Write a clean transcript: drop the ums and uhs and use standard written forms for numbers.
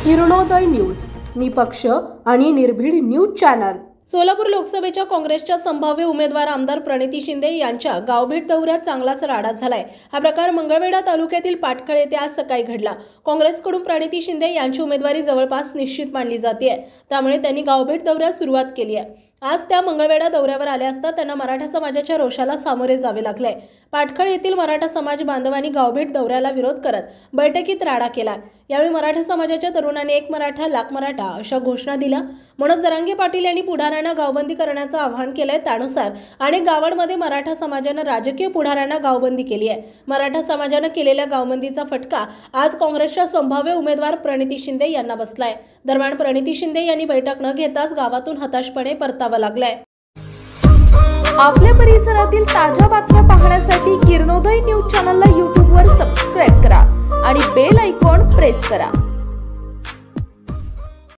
Kiranoday news, निपक्ष आणि निर्भीड न्यूज चॅनल। सोलापूर लोकसभेच्या काँग्रेसच्या संभाव्य उमेदवार आमदार प्रणिती शिंदे यांच्या गावभेट दौऱ्यात चांगलाच राडा झालाय। हा प्रकार मंगळवेढा तालुक्यातील पाटखळ येथे आज सकाळी घडला। काँग्रेसकडून प्रणिती शिंदे यांची उमेदवारी जवळपास निश्चित मानली जाते, त्यामुळे त्यांनी गावभेट दौऱ्यास सुरुवात केली आहे। आज त्या मंगळवेढा दौऱ्यावर आल्या असता त्यांना मराठा समाजाच्या रोषाला सामोरे जावे लागले। पाटखळ येथील मराठा समाज बांधवांनी गावभेट दौऱ्याला विरोध करत बैठकीत राडा केला। यावेळी मराठा समाजाच्या तरुणांनी एक मराठा लाख मराठा अशा घोषणा दिल्या। मनोज जरांगे पाटील यांनी पुढाऱ्यांना गावबंदी करण्याचं आवाहन केलंय। त्यानुसार अनेक गावांमध्ये मराठा समाजाने राजकीय पुढाऱ्यांना गावबंदी केली आहे। मराठा समाजाने केलेल्या गावबंदीचा फटका आज काँग्रेसच्या संभाव्य उमेदवार प्रणिती शिंदे यांना बसलाय। दरम्यान प्रणिती शिंदे यांनी बैठक न घेताच गावातून हताशपणे परतावं लागलंय। आपल्या परिसरातील ताज्या बातम्या पाहण्यासाठी किरणोदय न्यूज चॅनलला YouTube वर सबस्क्राइब करा आणि बेल आयकॉन प्रेस करा।